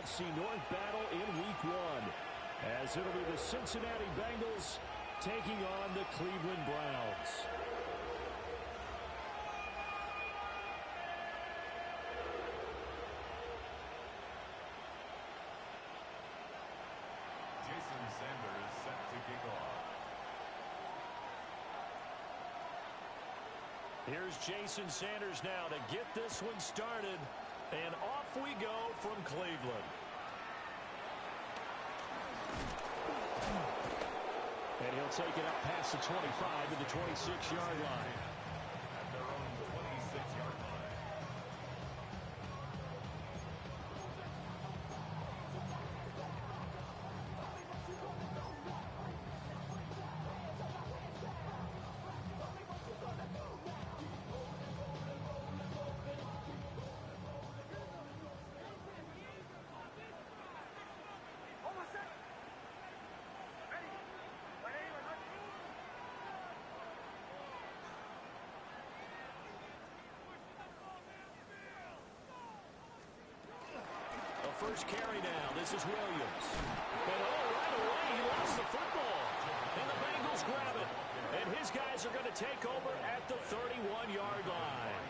NFC North battle in Week 1, as it'll be the Cincinnati Bengals taking on the Cleveland Browns. Jason Sanders set to kick off. Here's Jason Sanders now to get this one started, and off we go from Cleveland. And he'll take it up past the 25 to the 26-yard line. At their own 26-yard line. First carry now. This is Williams. And right away, he lost the football. And the Bengals grab it. And his guys are going to take over at the 31-yard line.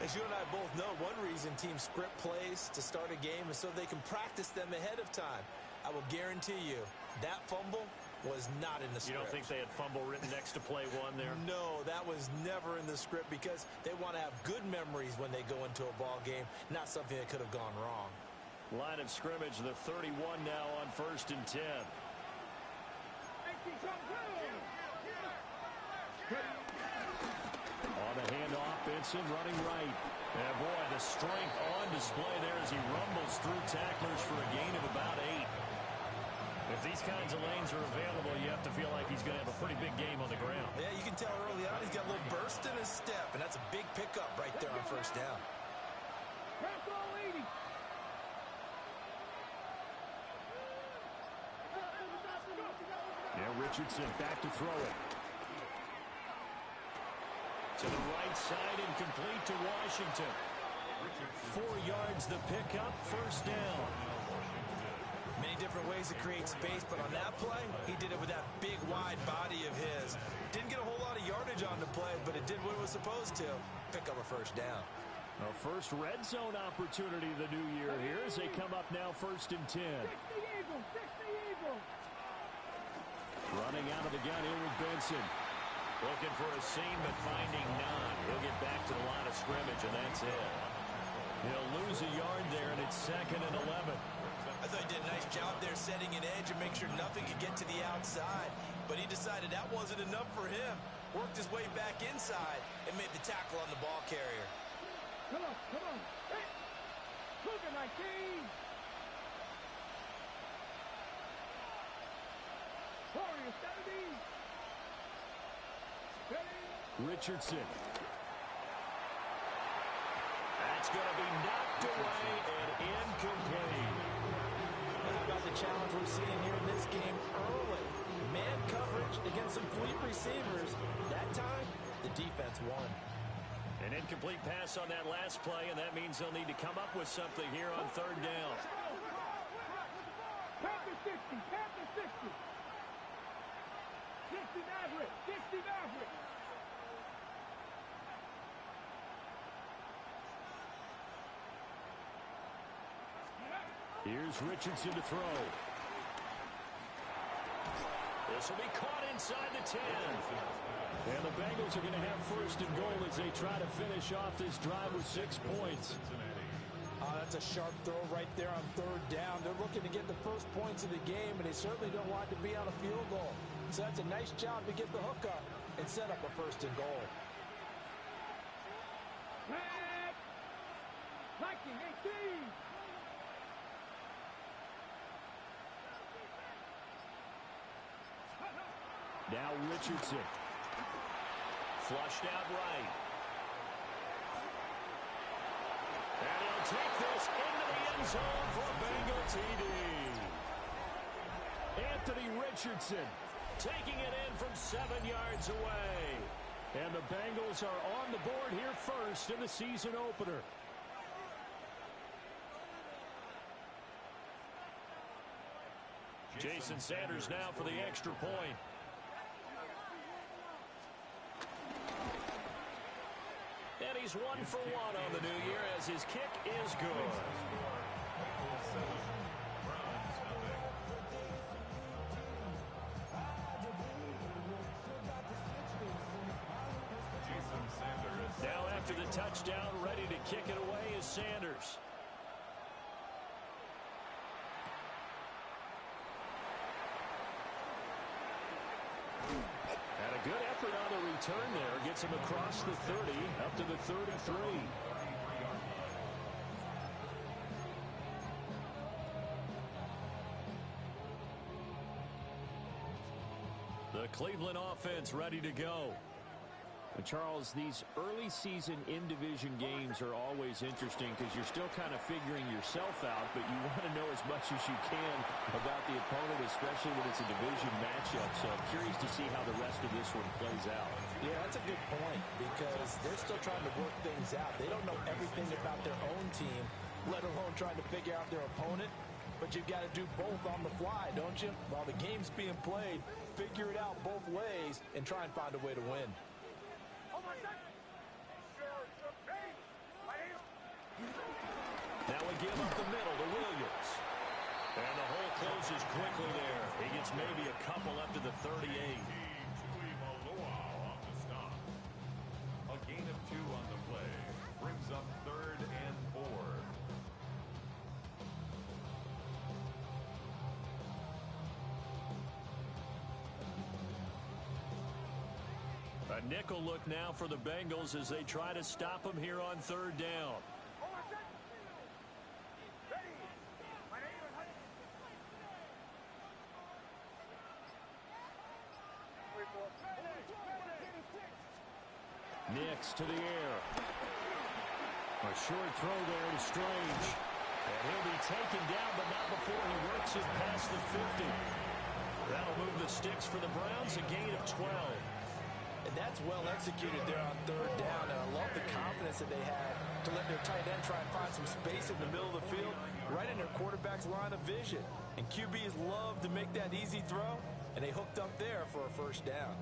As you and I both know, one reason teams script plays to start a game is so they can practice them ahead of time. I will guarantee you that fumble was not in the script. You don't think they had fumble written next to play one there? No, that was never in the script because they want to have good memories when they go into a ball game, not something that could have gone wrong. Line of scrimmage, the 31 now on 1st and 10. On the handoff, Benson running right. And boy, the strength on display there as he rumbles through tacklers for a gain of about 8. If these kinds of lanes are available, you have to feel like he's going to have a pretty big game on the ground. Yeah, you can tell early on he's got a little burst in his step, and that's a big pickup right there on 1st down. Now Richardson back to throw it. To the right side and complete to Washington. 4 yards the pickup, 1st down. Many different ways to create space, but on that play, he did it with that big, wide body of his. Didn't get a whole lot of yardage on the play, but it did what it was supposed to. Pick up a 1st down. A first red zone opportunity the new year here as they come up now 1st and 10. Running out of the gun here with Benson. Looking for a seam, but finding none. He'll get back to the line of scrimmage, and that's it. He'll lose a yard there, and it's 2nd and 11. I thought he did a nice job there setting an edge and make sure nothing could get to the outside. But he decided that wasn't enough for him. Worked his way back inside and made the tackle on the ball carrier. Come on. Hey, Cougar 19. Warrior 70. Richardson. That's going to be knocked away and incomplete. How about the challenge we're seeing here in this game early? Man coverage against some fleet receivers. That time, the defense won. An incomplete pass on that last play, and that means they'll need to come up with something here on 3rd down. Panther 60. 60 Maverick. Here's Richardson to throw. This will be caught inside the 10. And the Bengals are going to have 1st and goal as they try to finish off this drive with 6 points. That's a sharp throw right there on 3rd down. They're looking to get the first points of the game, and they certainly don't want to be on a field goal. So that's a nice job to get the hook up and set up a 1st and goal. Viking 18. Now Richardson. Flushed out right. And he'll take this into the end zone for a Bengal TD. Anthony Richardson taking it in from 7 yards away. And the Bengals are on the board here first in the season opener. Jason Sanders now for the extra point. And he's 1 for 1 on the new year as his kick is good. Now after the touchdown, ready to kick it away is Sanders. And a good effort on the return there. Gets him across the 30, up to the 33. The Cleveland offense ready to go. And Charles, these early season in-division games are always interesting because you're still kind of figuring yourself out, but you want to know as much as you can about the opponent, especially when it's a division matchup. So I'm curious to see how the rest of this one plays out. Yeah, that's a good point because they're still trying to work things out. They don't know everything about their own team, let alone trying to figure out their opponent. But you've got to do both on the fly, don't you? While the game's being played, figure it out both ways and try and find a way to win. Now we give up the middle to Williams. And the hole closes quickly there. He gets maybe a couple up to the 38. A gain of 2 on the play. Brings up 3rd and 4. A nickel look now for the Bengals as they try to stop him here on 3rd down. Nix to the air. A short throw there to Strange. And he'll be taken down, but not before he works it past the 50. That'll move the sticks for the Browns, a gain of 12. And that's well executed there on 3rd down. And I love the confidence that they had to let their tight end try and find some space in the middle of the field, right in their quarterback's line of vision. And QBs love to make that easy throw, and they hooked up there for a 1st down.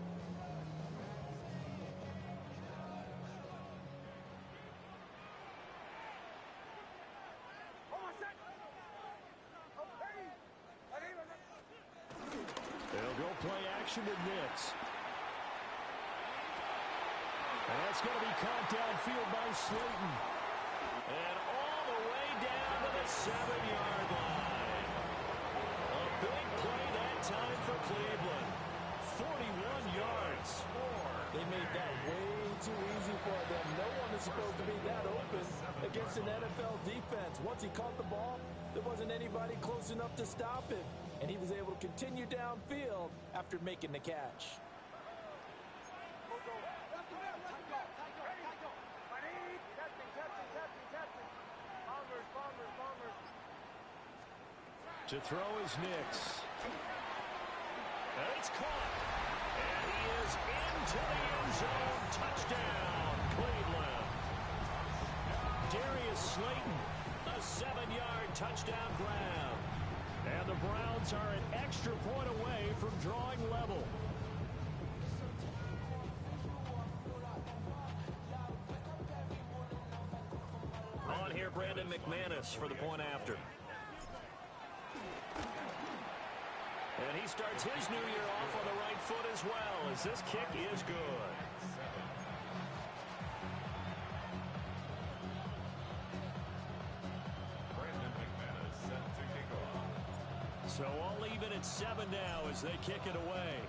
They'll go play action to Nix. And that's going to be caught downfield by Slayton. And all the way down to the 7-yard line. A big play that time for Cleveland. 41 yards. They made that way too easy for them. No one is supposed to be that open against an NFL defense. Once he caught the ball, there wasn't anybody close enough to stop him. And he was able to continue downfield after making the catch. To throw is Nix. And it's caught. And he is into the end zone. Touchdown, Cleveland. Darius Slayton, a 7-yard touchdown grab. And the Browns are an extra point away from drawing level. On here, Brandon McManus for the point after. And he starts his new year off on the right foot as well, as this kick is good. Brandon McManus set to kick off. So all even at 7 now as they kick it away.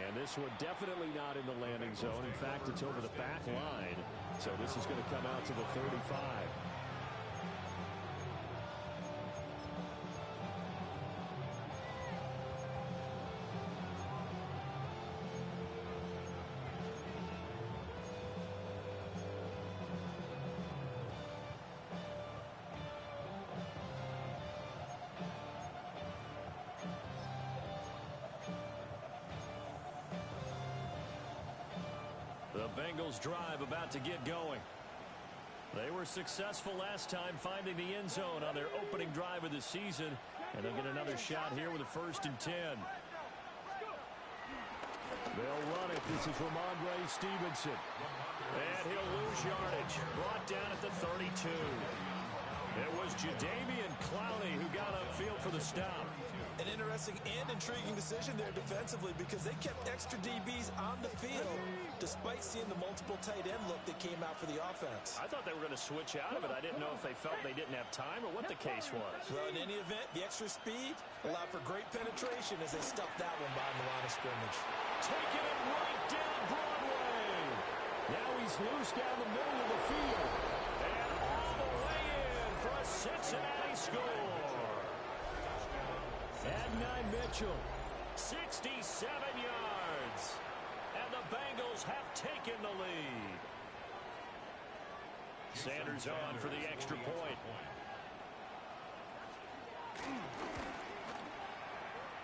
And this one definitely not in the landing zone. In fact, it's over the back line. So this is going to come out to the 35. The Bengals drive about to get going. They were successful last time finding the end zone on their opening drive of the season, and they'll get another shot here with a 1st and 10. They'll run it. This is Ramondre Stevenson. And he'll lose yardage. Brought down at the 32. It was Jadeveon Clowney who got upfield for the stop. An interesting and intriguing decision there defensively because they kept extra DBs on the field despite seeing the multiple tight end look that came out for the offense. I thought they were going to switch out of it. I didn't know if they felt they didn't have time or what the case was. Well, in any event, the extra speed allowed for great penetration as they stuffed that one behind the line of scrimmage. Taking it right down Broadway. Now he's loose down the middle of the field. And all the way in for a Cincinnati score. Adonai Mitchell, 67 yards. And the Bengals have taken the lead. Sanders on for the extra point.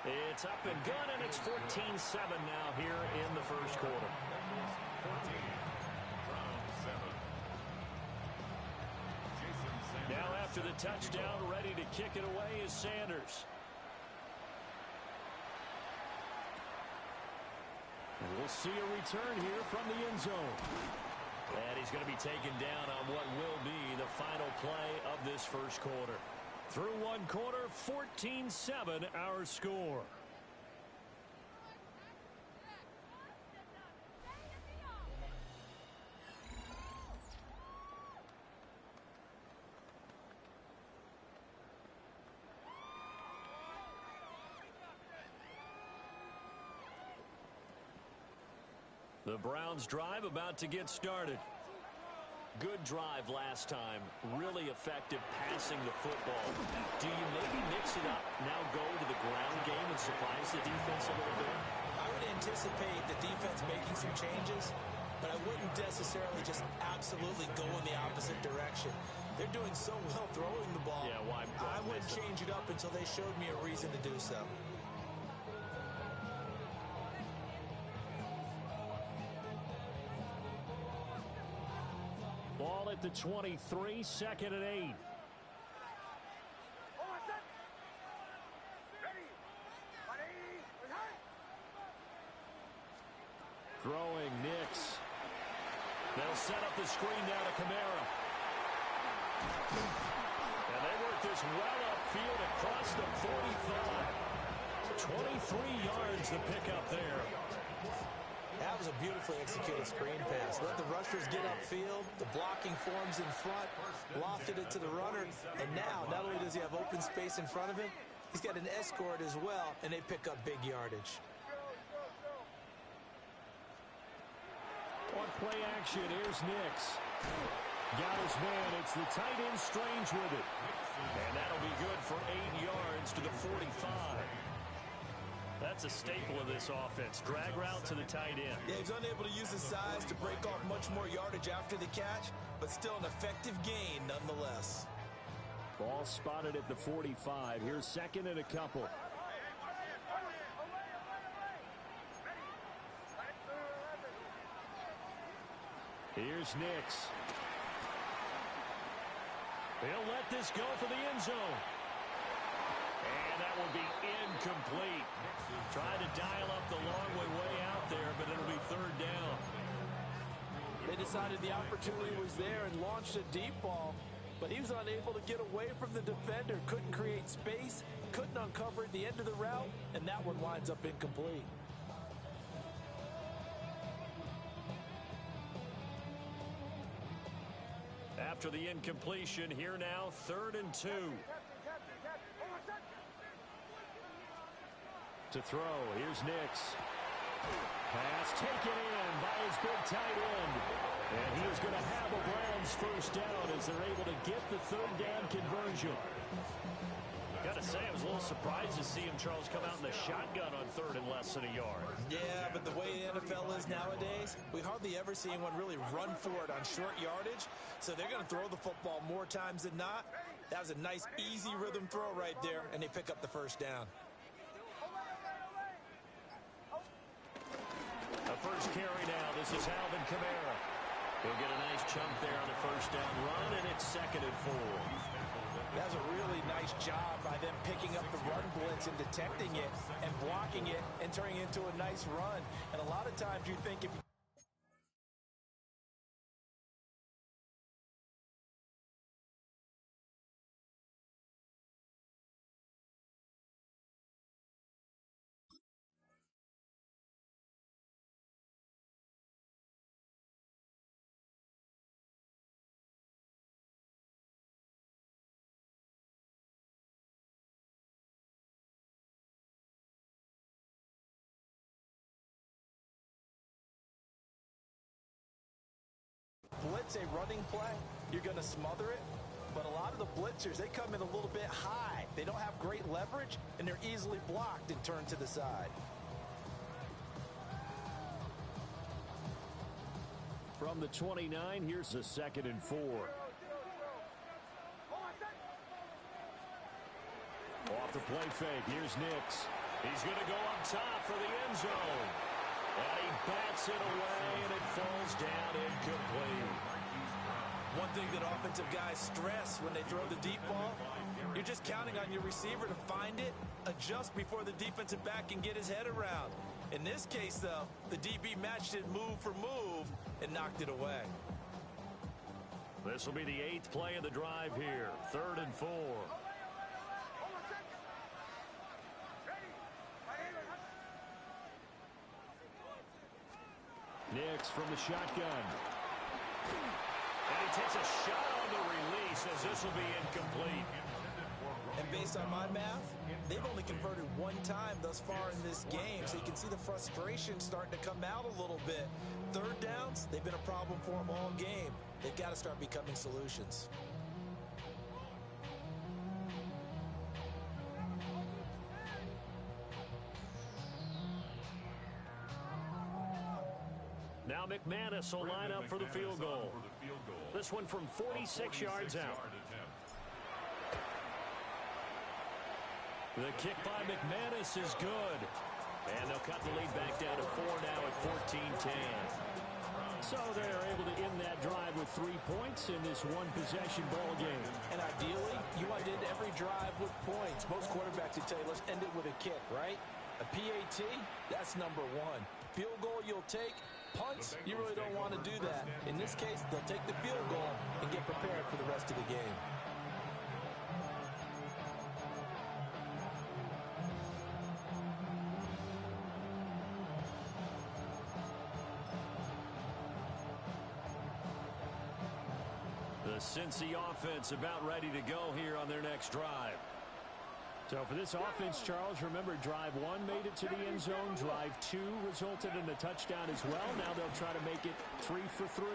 It's up and good, and it's 14-7 now here in the first quarter. 14, round 7. Now after the touchdown, ready to kick it away is Sanders. And we'll see a return here from the end zone. And he's going to be taken down on what will be the final play of this first quarter. Through one quarter, 14-7 our score. The Browns drive about to get started. Good drive last time. Really effective passing the football. Do you maybe mix it up, now go to the ground game and surprise the defense a little bit? I would anticipate the defense making some changes, but I wouldn't necessarily just absolutely go in the opposite direction. They're doing so well throwing the ball. Yeah, why I wouldn't change it up until they showed me a reason to do so. Ball at the 23, 2nd and 8. Throwing Nix. They'll set up the screen now to Kamara. And they work this well upfield across the 45. 23 yards the pickup there. That was a beautifully executed screen pass. Let the rushers get upfield. The blocking forms in front. Lofted it to the runner. And now, not only does he have open space in front of him, he's got an escort as well, and they pick up big yardage. On play action, here's Nix. Got his man. It's the tight end Strange with it. And that'll be good for 8 yards to the 45. That's a staple of this offense. Drag route to the tight end. Yeah, he's unable to use his size to break off much more yardage after the catch, but still an effective gain nonetheless. Ball spotted at the 45. Here's 2nd and a couple. Here's Nix. He'll let this go for the end zone. And that will be incomplete. Trying to dial up the long way out there, but it'll be 3rd down. They decided the opportunity was there and launched a deep ball, but he was unable to get away from the defender, couldn't create space, couldn't uncover at the end of the route, and that one winds up incomplete. After the incompletion, here now, 3rd and 2. To throw, here's Nix. Pass taken in by his big tight end. And he is going to have a Browns 1st down as they're able to get the 3rd down conversion. Got to say, I was a little surprised to see him, Charles, come out in the shotgun on 3rd and less than a yard. Yeah, but the way the NFL is nowadays, we hardly ever see anyone really run for it on short yardage. So they're going to throw the football more times than not. That was a nice, easy rhythm throw right there, and they pick up the 1st down. The first carry now. This is Alvin Kamara. He'll get a nice chunk there on the first down run, and it's 2nd and 4. That's a really nice job by them picking up the run blitz and detecting it and blocking it and turning it into a nice run. And a lot of times you think if you blitz a running play, you're going to smother it. But a lot of the blitzers, they come in a little bit high. They don't have great leverage, and they're easily blocked and turned to the side. From the 29, here's a 2nd and 4. Off the play fake, here's Nix. He's going to go up top for the end zone. And he bats it away, and it falls down incomplete. One thing that offensive guys stress when they throw the deep ball, you're just counting on your receiver to find it, adjust before the defensive back can get his head around. In this case, though, the DB matched it move for move and knocked it away. This will be the 8th play of the drive here. 3rd and 4. Nix from the shotgun. And he takes a shot on the release as this will be incomplete. And based on my math, they've only converted one time thus far in this game, so you can see the frustration starting to come out a little bit. 3rd downs, they've been a problem for them all game. They've got to start becoming solutions. Now McManus will line up for the field goal. This one from 46 yards out. The kick by McManus is good. And they'll cut the lead back down to 4 now at 14-10. So they're able to end that drive with 3 points in this one-possession ball game. And ideally, you want to end every drive with points. Most quarterbacks would tell you, let's end it with a kick, right? A PAT, that's number 1. Field goal you'll take. Punts, you really don't want to do that. In this case, they'll take the field goal and get prepared for the rest of the game. The Cincy offense about ready to go here on their next drive. So for this offense, Charles, remember drive 1 made it to the end zone. Drive 2 resulted in a touchdown as well. Now they'll try to make it 3 for 3.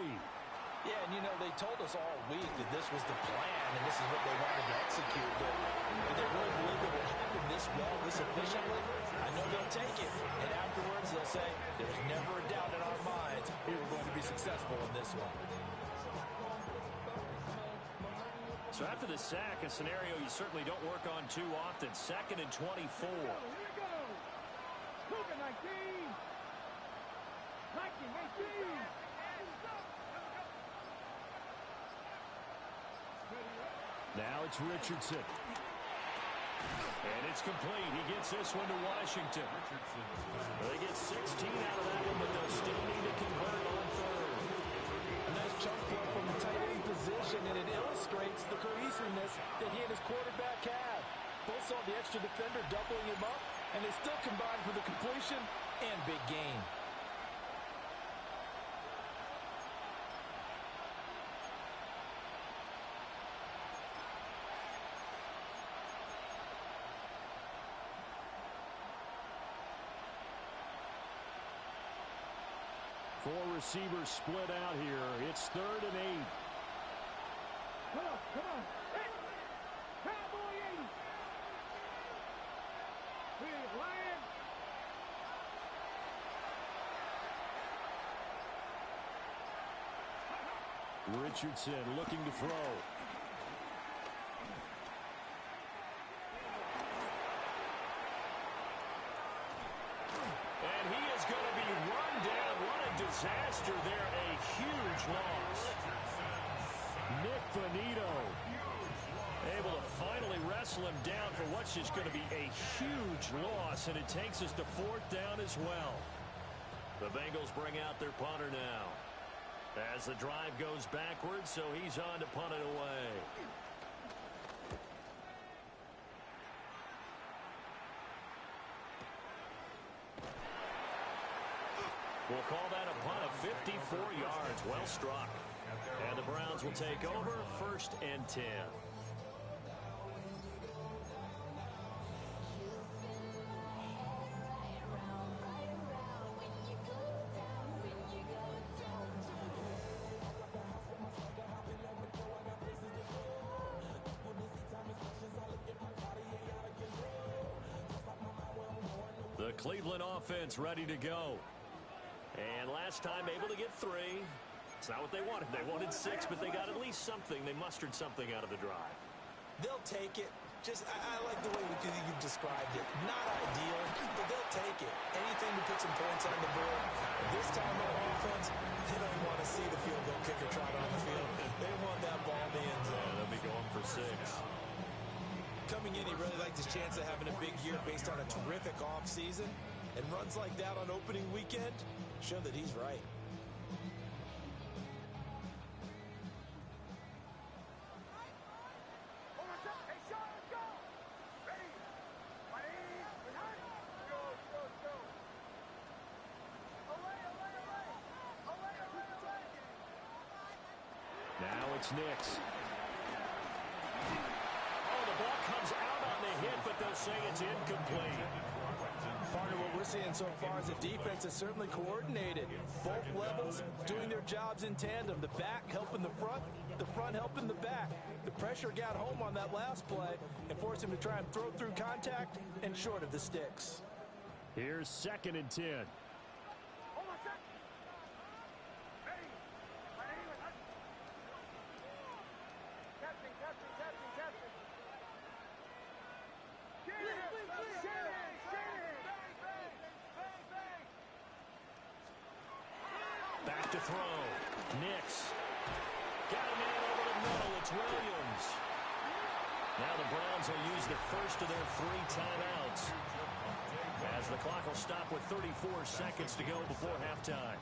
Yeah, and you know, they told us all week that this was the plan and this is what they wanted to execute. But do they really believe it will happen this well, this efficiently? I know they'll take it. And afterwards, they'll say, there's never a doubt in our minds we were going to be successful in this one. So after the sack, a scenario you certainly don't work on too often. 2nd and 24. Here we go. Look at 19. 19, 18. Now it's Richardson. And it's complete. He gets this one to Washington. They get 16 out of that one, but they'll still need to convert on 3rd. A nice chunk play from the tight end position, and it illustrates the cohesiveness that he and his quarterback have. Both saw the extra defender doubling him up, and they still combined for the completion and big gain. Four receivers split out here. It's 3rd and 8. Come on. Hey, Cowboy 80. Big Lion. Richardson looking to throw. And he is going to be run down. What a disaster there. A huge loss. Nick Bonito able to finally wrestle him down for what's just going to be a huge loss, and it takes us to 4th down as well. The Bengals bring out their punter now as the drive goes backwards, so he's on to punt it away. We'll call that a punt of 54 yards. Well struck. And the Browns will take over 1st and 10. The Cleveland offense ready to go. And last time able to get 3. It's not what they wanted. They wanted 6, but they got at least something. They mustered something out of the drive. They'll take it. I like the way you've described it. Not ideal, but they'll take it. Anything to put some points on the board. This time on offense, they don't want to see the field goal kicker trot on the field. They want that ball in the end zone. They'll be going for 6. Coming in, he really liked his chance of having a big year based on a terrific offseason. And runs like that on opening weekend show that he's right. Now it's Nix. Oh, the ball comes out on the hit, but they'll say it's incomplete. Part of what we're seeing so far is the defense is certainly coordinated. Both levels doing their jobs in tandem. The back helping the front helping the back. The pressure got home on that last play and forced him to try and throw through contact and short of the sticks. Here's 2nd and 10. Back to throw. Nix. Got a man over the middle. It's Williams. Now the Browns will use the first of their 3 timeouts, as the clock will stop with 34 seconds to go before halftime.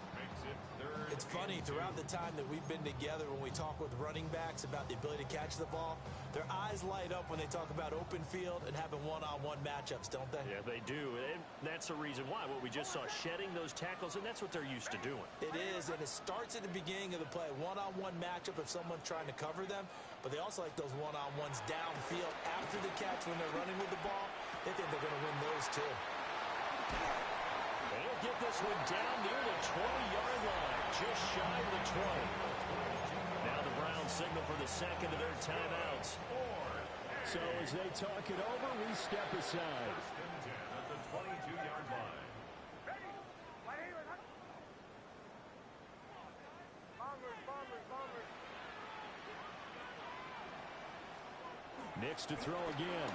It's funny, throughout the time that we've been together, when we talk with running backs about the ability to catch the ball, their eyes light up when they talk about open field and having one-on-one matchups, don't they? Yeah, they do. And that's the reason why. What we just saw, shedding those tackles, and that's what they're used to doing. It is, and it starts at the beginning of the play. One-on-one matchup if someone's trying to cover them, but they also like those one-on-ones downfield after the catch when they're running with the ball. They think they're going to win those, too. They'll get this one down near the 20-yard line, just shy of the 20. Now the Browns signal for the second of their timeouts. So as they talk it over, we step aside. At the 22-yard line. Nix to throw again.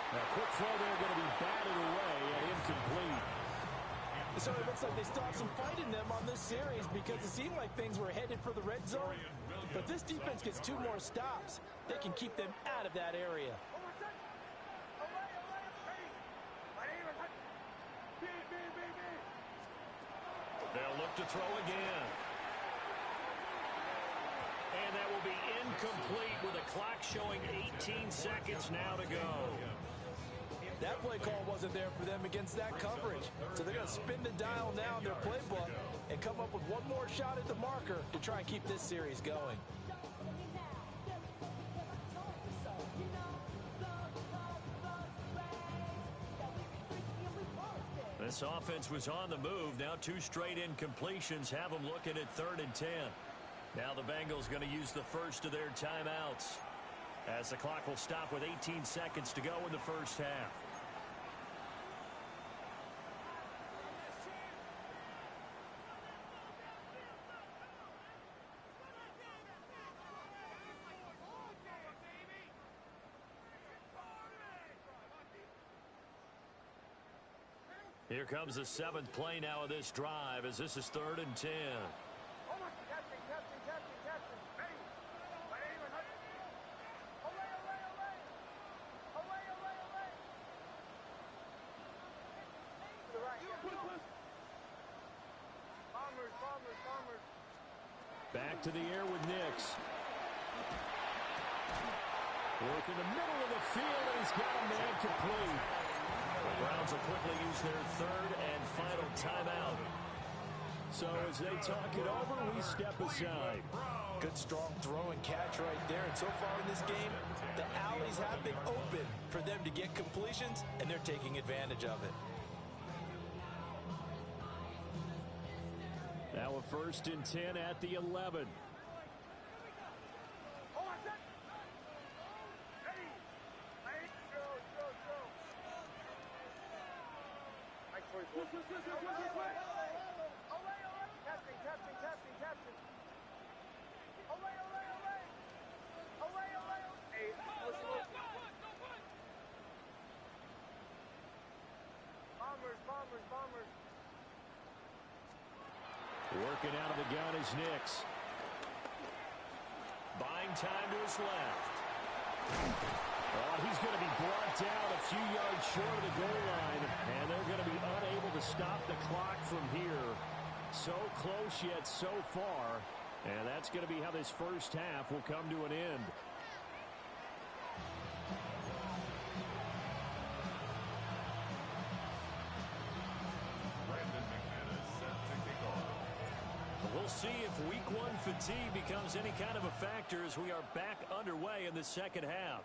A quick throw there, going to be batted away and incomplete. So it looks like they stopped some fight in them on this series because it seemed like things were headed for the red zone. But this defense gets 2 more stops. They can keep them out of that area. They'll look to throw again. And that will be incomplete with a clock showing 18 seconds now to go. That play call wasn't there for them against that coverage. So they're going to spin the dial now in their playbook and come up with one more shot at the marker to try and keep this series going. This offense was on the move. Now 2 straight incompletions have them looking at 3rd and 10. Now the Bengals going to use the first of their timeouts, as the clock will stop with 18 seconds to go in the first half. Here comes the 7th play now of this drive as this is 3rd and 10. Back to the air with Nix. Work in the middle of the field, and he's got a man complete. The Browns will quickly use their 3rd and final timeout. So as they talk it over, we step aside. Good strong throw and catch right there. And so far in this game, the alleys have been open for them to get completions, and they're taking advantage of it. Now a 1st and 10 at the 11. Bombers. Working out of the gun is Nix. Buying time to his left. Oh, he's going to be brought down a few yards short of the goal line, and they're going to be unable to stop the clock from here. So close yet so far, and that's going to be how this first half will come to an end. We'll see if week 1 fatigue becomes any kind of a factor as we are back underway in the second half.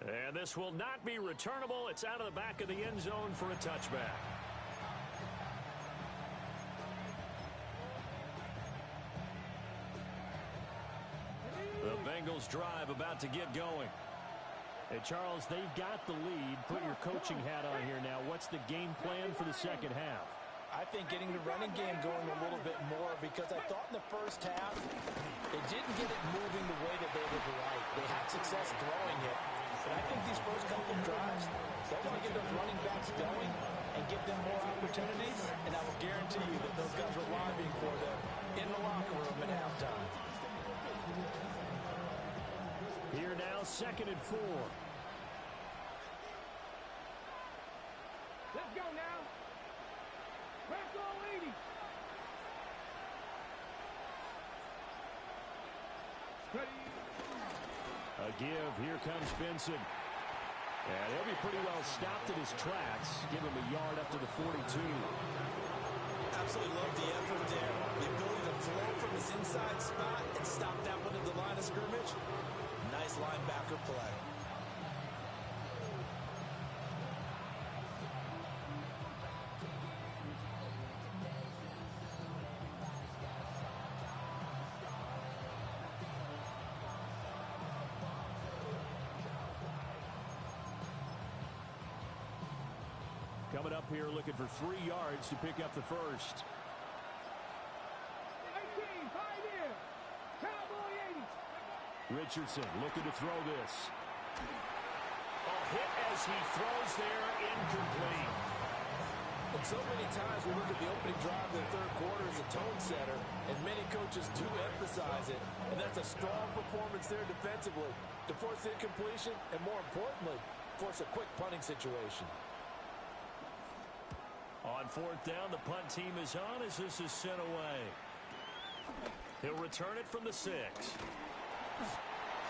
And this will not be returnable. It's out of the back of the end zone for a touchback. The Bengals drive about to get going. Hey, Charles, they've got the lead. Put your coaching hat on here now. What's the game plan for the second half? I think getting the running game going a little bit more, because I thought in the first half they didn't get it moving the way that they would like. They had success throwing it. But I think these first couple of drives, they want to get those running backs going and give them more opportunities, and I will guarantee you that those guys were lobbying for them in the locker room at halftime. Here now, 2nd and 4. Let's go now. Let's go, ladies. Ready. A give. Here comes Benson. And he'll be pretty well stopped in his tracks. Give him a yard up to the 42. Absolutely love the effort there. The ability to flow from his inside spot and stop that one at the line of scrimmage. Nice linebacker play. Coming up here looking for 3 yards to pick up the first. 18, 5 in. Cowboy 80. Richardson looking to throw this. A hit as he throws there, incomplete. And so many times we look at the opening drive of the third quarter as a tone setter, and many coaches do emphasize it. And that's a strong performance there defensively to force incompletion and, more importantly, force a quick punting situation. On 4th down, the punt team is on as this is sent away. He'll return it from the 6.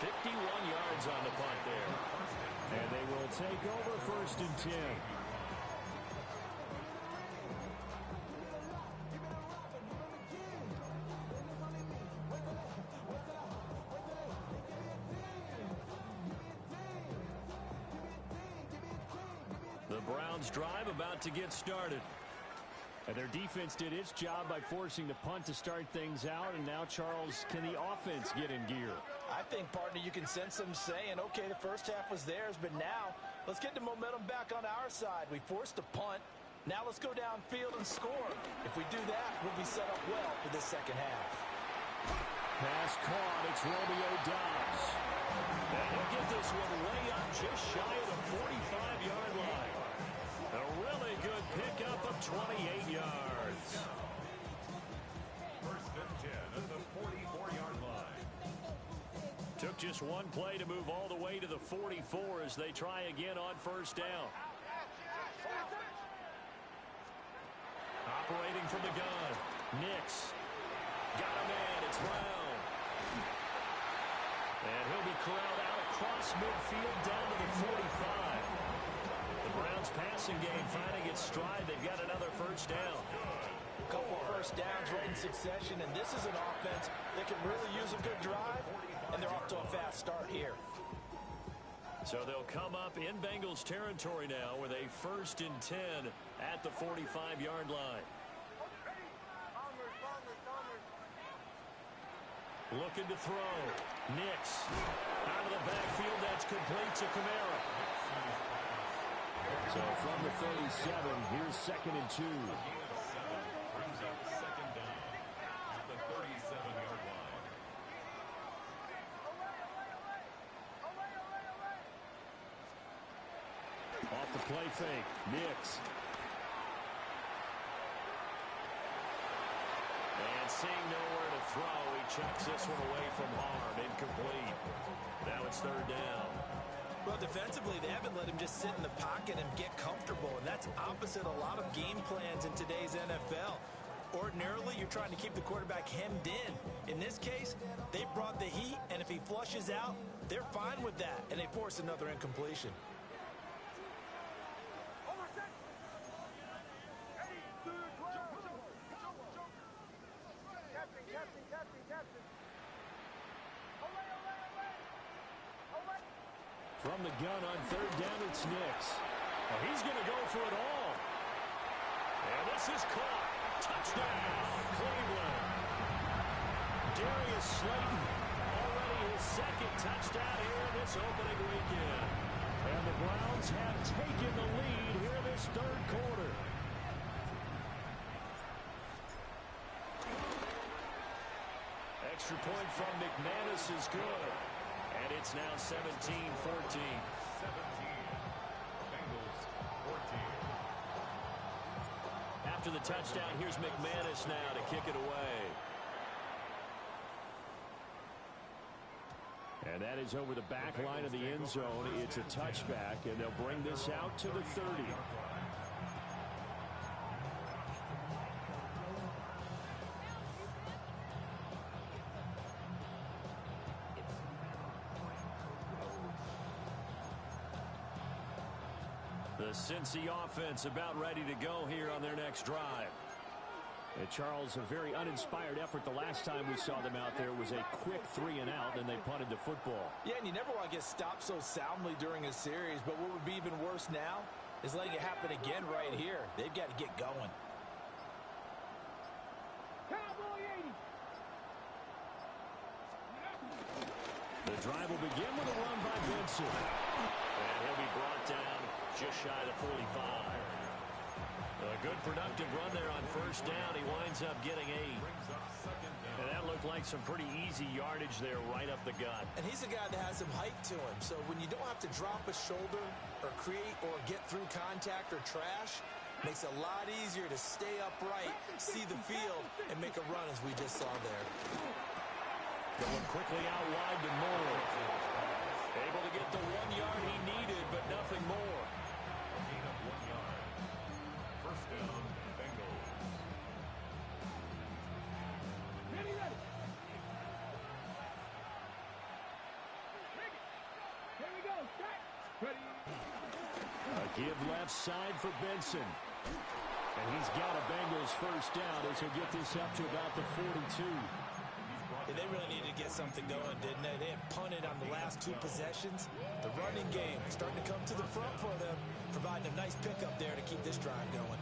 51 yards on the punt there. And they will take over 1st and 10. The Browns drive about to get started. And their defense did its job by forcing the punt to start things out. And now, Charles, can the offense get in gear? I think, partner, you can sense them saying, okay, the first half was theirs, but now let's get the momentum back on our side. We forced a punt. Now let's go downfield and score. If we do that, we'll be set up well for this second half. Pass caught. It's Romeo Doubs. And he'll get this one way up just shy of the 45-yard line. A really good pickup of 28 yards. First and 10 at the 44-yard line. Took just one play to move all the way to the 44 as they try again on first down. Operating from the gun. Nix. Got a man. It's Brown. And he'll be corralled out across midfield down to the 45. The Browns passing game finding its stride. They've got another first down. A couple of first downs right in succession, and this is an offense that can really use a good drive, and they're off to a fast start here. So they'll come up in Bengals territory now with a first and 10 at the 45-yard line. Looking to throw. Nix. Out of the backfield. That's complete to Kamara. So from the 37, here's second and 2. Brings up second down at the 37-yard line. Off the play fake. Nix. And seeing nowhere to throw, he chucks this one away from harm. Incomplete. Now it's third down. Well, defensively, they haven't let him just sit in the pocket and get comfortable, and that's opposite a lot of game plans in today's NFL. Ordinarily, you're trying to keep the quarterback hemmed in. In this case, they brought the heat, and if he flushes out, they're fine with that, and they force another incompletion. From the gun on third down, it's Nix. Well, he's going to go for it all. And this is caught. Touchdown, Cleveland. Darius Slayton, already his second touchdown here this opening weekend. And the Browns have taken the lead here this third quarter. Extra point from McManus is good. And it's now 17-14. 17. Bengals 14. After the touchdown, here's McManus now to kick it away. And that is over the back line of the end zone. It's a touchback, and they'll bring this out to the 30. The Cincy offense about ready to go here on their next drive. And Charles, a very uninspired effort the last time we saw them out there was a quick 3 and out, and they punted the football. Yeah, and you never want to get stopped so soundly during a series, but what would be even worse now is letting it happen again right here. They've got to get going. Cowboy 80. The drive will begin with a run by Benson. And he'll be brought down just shy of 45. A good productive run there on first down. He winds up getting 8. And that looked like some pretty easy yardage there right up the gut. And he's a guy that has some height to him, so when you don't have to drop a shoulder or create or get through contact or trash, makes it a lot easier to stay upright, see the field, and make a run as we just saw there. Going quickly out wide to Moore. Able to get the 1 yard he needed, but nothing more. Gain of 1 yard. First down, Bengals. Ready, ready. Here we go. Set. Ready. A give left side for Benson. And he's got a Bengals first down as he'll get this up to about the 42. Yeah, they really needed to get something going, didn't they? They had punted on the last 2 possessions. The running game starting to come to the front for them, providing a nice pickup there to keep this drive going.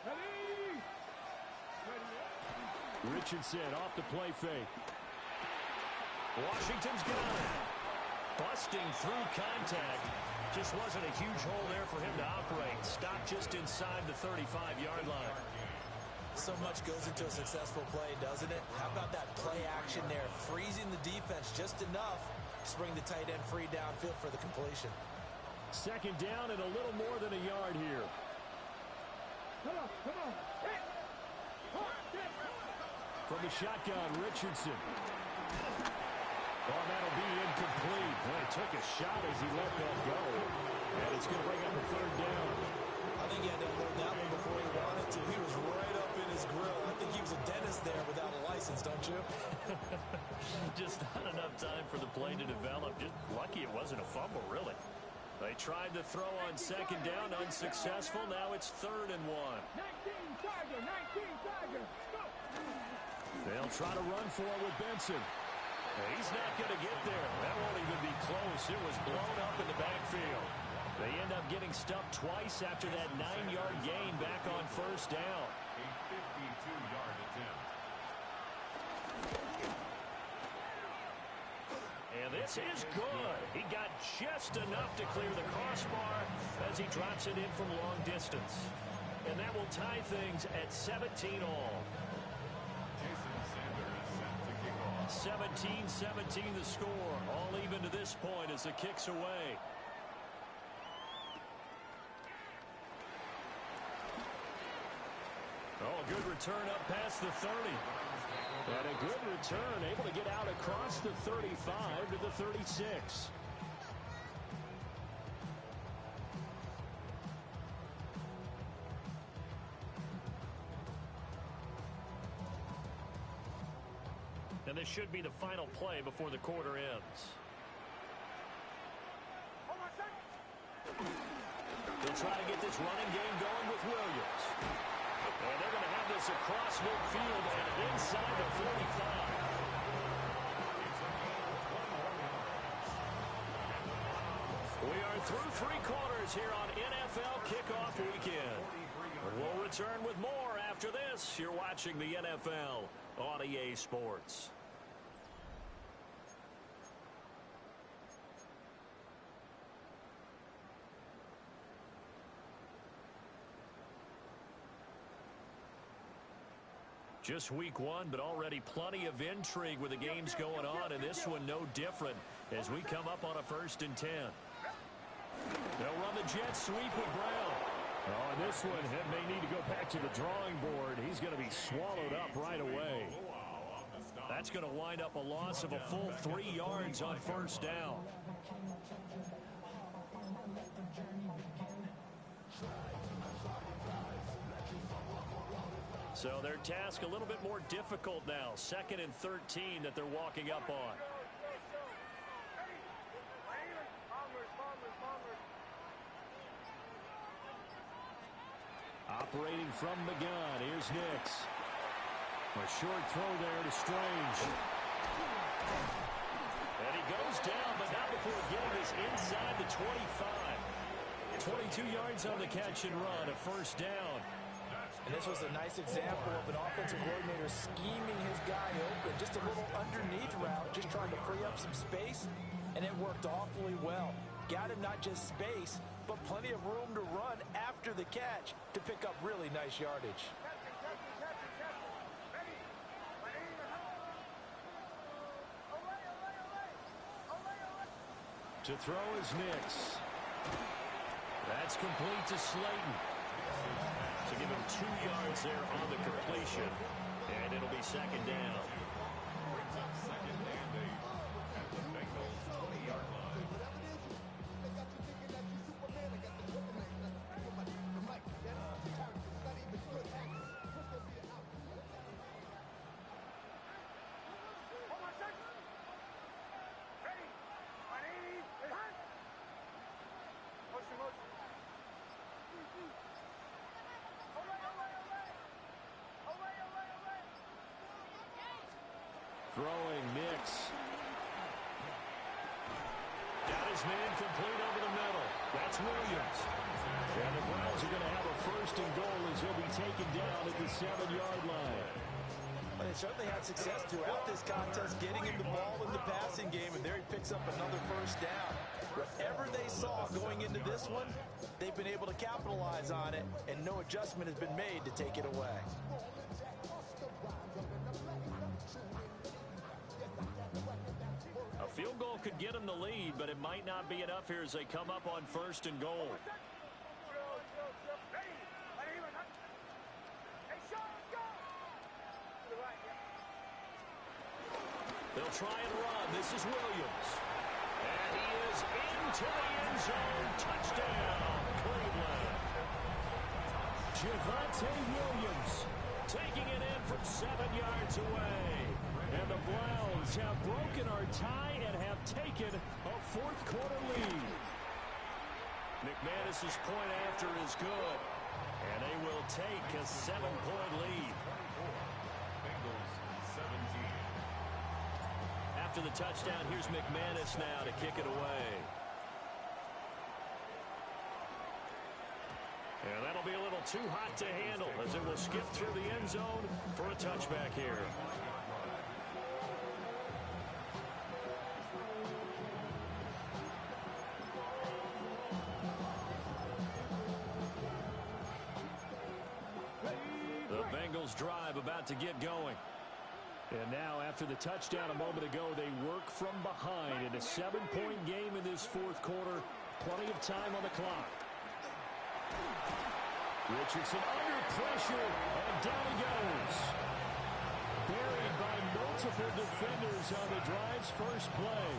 Ready. Richardson off the play fake. Washington's got it. Busting through contact. Just wasn't a huge hole there for him to operate. Stopped just inside the 35-yard line. So much goes into a successful play, doesn't it? How about that play action there? Freezing the defense just enough to bring the tight end free downfield for the completion. Second down and a little more than a yard here. Come on, come on. Hit. From the shotgun, Richardson. Oh, that'll be incomplete. Well, he took a shot as he let that go. And it's going to bring up a third down. I think he had to hold that one before he wanted to. He was right up in his grill. I think he was a dentist there without a license, don't you? Just not enough time for the play to develop. Just lucky it wasn't a fumble, really. They tried to throw on second down, unsuccessful. Now it's 3rd and 1. 19 Tiger, 19 Tiger. Go. They'll try to run for it with Benson. He's not going to get there. That won't even be close. It was blown up in the backfield. They end up getting stuffed twice after that 9-yard gain back on first down. A 52-yard attempt. And this is good. He got just enough to clear the crossbar as he drops it in from long distance. And that will tie things at 17 all. Jason Sanders set to kick off. 17-17 the score. All even to this point as the kick's away. Oh, a good return up past the 30. And a good return, able to get out across the 35 to the 36. And this should be the final play before the quarter ends. They'll try to get this running game going with Williams. And they're going to have this across midfield and inside the 45. We are through 3 quarters here on NFL Kickoff Weekend. We'll return with more after this. You're watching the NFL on EA Sports. Just week 1, but already plenty of intrigue with the games going on, and this one no different as we come up on a 1st and 10. They'll run the jet sweep with Brown. Oh, and this one may need to go back to the drawing board. He's going to be swallowed up right away. That's going to wind up a loss of a full 3 yards on first down. So their task a little bit more difficult now. 2nd and 13 that they're walking up on. Operating from the gun, here's Nix. A short throw there to Strange. And he goes down, but not before getting this inside the 25. 22 yards on the catch and run, a first down. And this was a nice example of an offensive coordinator scheming his guy open. Just a little underneath route, just trying to free up some space, and it worked awfully well. Got him not just space, but plenty of room to run after the catch to pick up really nice yardage. To throw is Nix. That's complete to Slayton. To give him 2 yards there on the completion. And it'll be 2nd down. Brings up 2nd and 8 at the Bengals 20-yard line. Throwing Nix. Got his man complete over the middle. That's Williams. And the Browns are going to have a 1st and goal as he'll be taken down at the 7-yard line. Well, they certainly had success throughout this contest, getting him the ball in the passing game, and there he picks up another first down. Whatever they saw going into this one, they've been able to capitalize on it, and no adjustment has been made to take it away. A field goal could get them the lead, but it might not be enough here as they come up on 1st and goal. They'll try and run. This is Williams. And he is into the end zone. Touchdown, Cleveland. Javonte Williams taking it in from 7 yards away. And the Browns have broken our tie and have taken a 4th quarter lead. McManus's point after is good. And they will take a 7-point lead. Bengals 17. After the touchdown, here's McManus now to kick it away. And that'll be a little too hot to handle as it will skip through the end zone for a touchback here. The Bengals drive about to get going. And now, after the touchdown a moment ago, they work from behind in a 7-point game in this 4th quarter. Plenty of time on the clock. Richardson under pressure, and down he goes. Buried by multiple defenders on the drive's first play.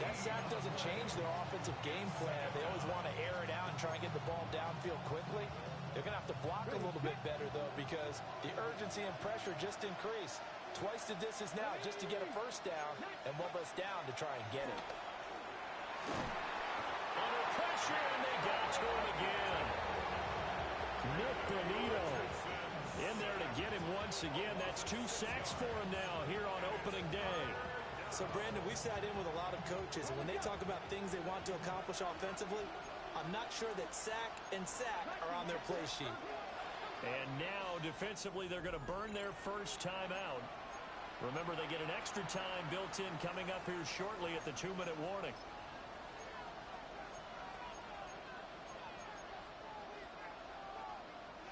That sack doesn't change their offensive game plan. They always want to air it out and try and get the ball downfield quickly. They're going to have to block a little bit better, though, because the urgency and pressure just increased. Twice the distance now just to get a first down, and one less down to try and get it. Under pressure, and they got to him again. Nick Bonito in there to get him once again. That's 2 sacks for him now here on opening day. So, Brandon, we sat in with a lot of coaches, and when they talk about things they want to accomplish offensively, I'm not sure that sack and sack are on their play sheet. And now, defensively, they're going to burn their first time out. Remember, they get an extra time built in coming up here shortly at the 2-minute warning.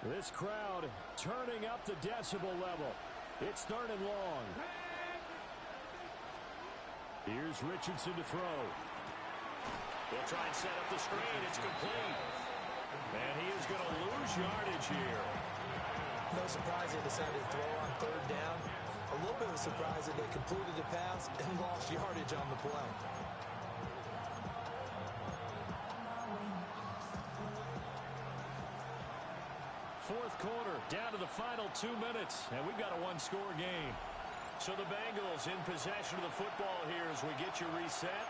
This crowd turning up the decibel level. It's 3rd and long. Here's Richardson to throw. They'll try and set up the screen. It's complete. And he is going to lose yardage here. No surprise they decided to throw on 3rd down. A little bit of a surprise that they completed the pass and lost yardage on the play. Fourth quarter, down to the final 2 minutes, and we've got a 1-score game. So the Bengals in possession of the football here as we get you reset.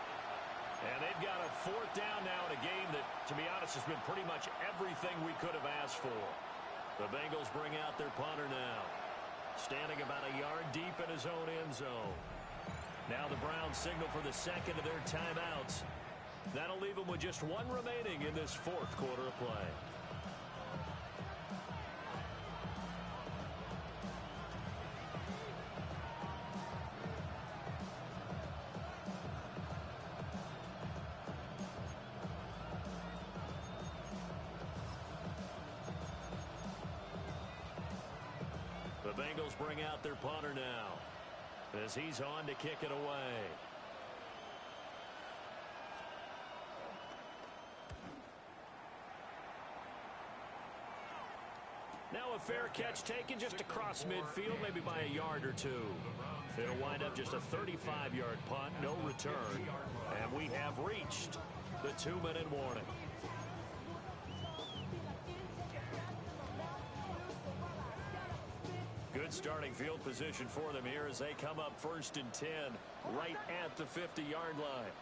And they've got a 4th down now in a game that, to be honest, has been pretty much everything we could have asked for. The Bengals bring out their punter now. Standing about a yard deep in his own end zone. Now the Browns signal for the second of their timeouts. That'll leave them with just 1 remaining in this 4th quarter of play. The Bengals bring out their punter now as he's on to kick it away. Now a fair catch taken just across midfield, maybe by a yard or 2. It'll wind up just a 35-yard punt, no return. And we have reached the 2-minute warning. Good starting field position for them here as they come up 1st and 10, right at the 50-yard line.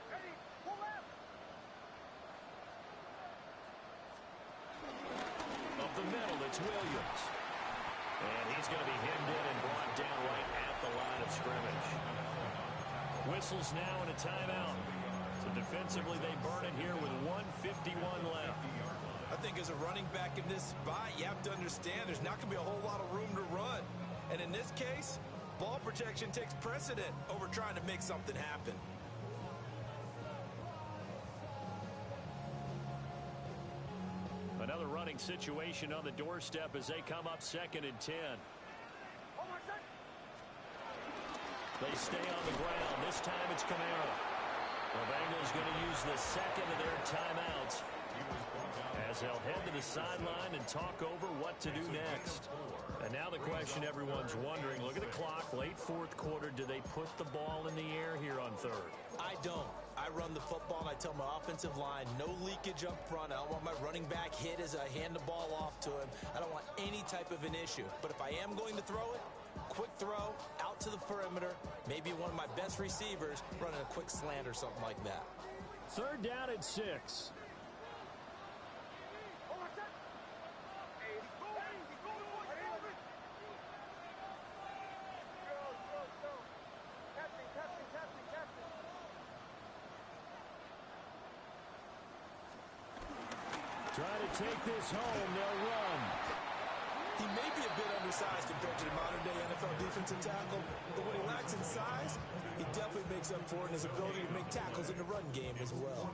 Up the middle, it's Williams. And he's going to be hemmed in and brought down right at the line of scrimmage. Whistles now and a timeout. So defensively, they burn it here with 1:51 left. I think as a running back in this spot, you have to understand there's not going to be a whole lot of room to run. And in this case, ball protection takes precedent over trying to make something happen. situation on the doorstep as they come up 2nd and 10. They stay on the ground. This time it's Kamara. The Bengals going to use the second of their timeouts as they'll head to the sideline and talk over what to do next. And now the question everyone's wondering, look at the clock, late 4th quarter, do they put the ball in the air here on 3rd? I don't. I run the football and I tell my offensive line, no leakage up front. I don't want my running back hit as I hand the ball off to him. I don't want any type of an issue. But if I am going to throw it, quick throw, out to the perimeter, maybe one of my best receivers running a quick slant or something like that. 3rd down and 6. Try to take this home. They'll run. He may be a bit undersized compared to the modern-day NFL defensive tackle, but when he lacks in size, he definitely makes up for it in his ability to make tackles in the run game as well.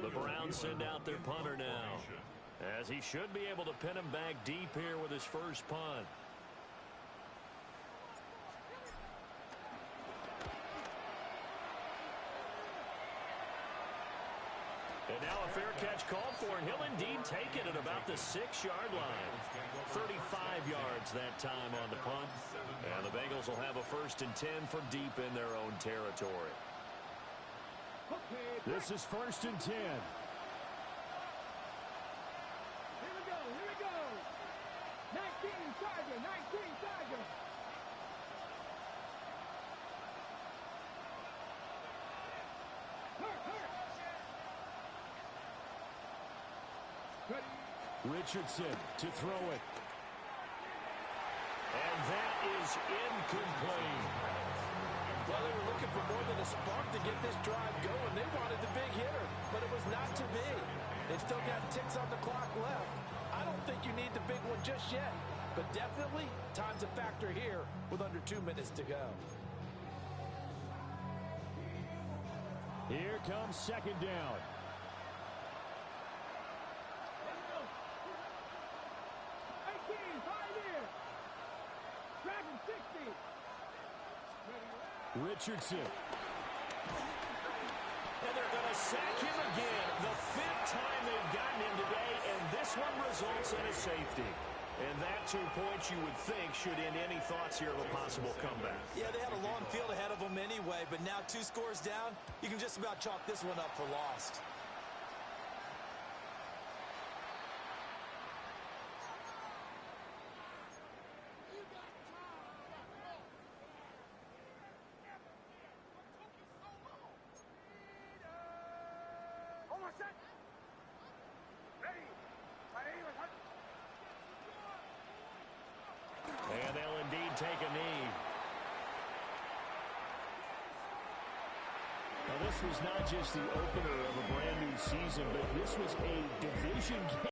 The Browns send out their punter now, as he should be able to pin him back deep here with his first punt. And now a fair catch called for, and he'll indeed take it at about the 6-yard line. 35 yards that time on the punt. And the Bengals will have a 1st and 10 from deep in their own territory. This is 1st and 10. Here we go. 19 Charger. Richardson to throw it. And that is incomplete. Well, they were looking for more than a spark to get this drive going. They wanted the big hitter, but it was not to be. They've still got ticks on the clock left. I don't think you need the big one just yet, but definitely time's a factor here with under 2 minutes to go. Here comes 2nd down. Richardson. And they're going to sack him again. The 5th time they've gotten him today, and this one results in a safety. And that 2 points you would think should end any thoughts here of a possible comeback. Yeah, they had a long field ahead of them anyway, but now 2 scores down, you can just about chalk this one up for lost. And they'll indeed take a knee. Now, this was not just the opener of a brand new season, but this was a division game.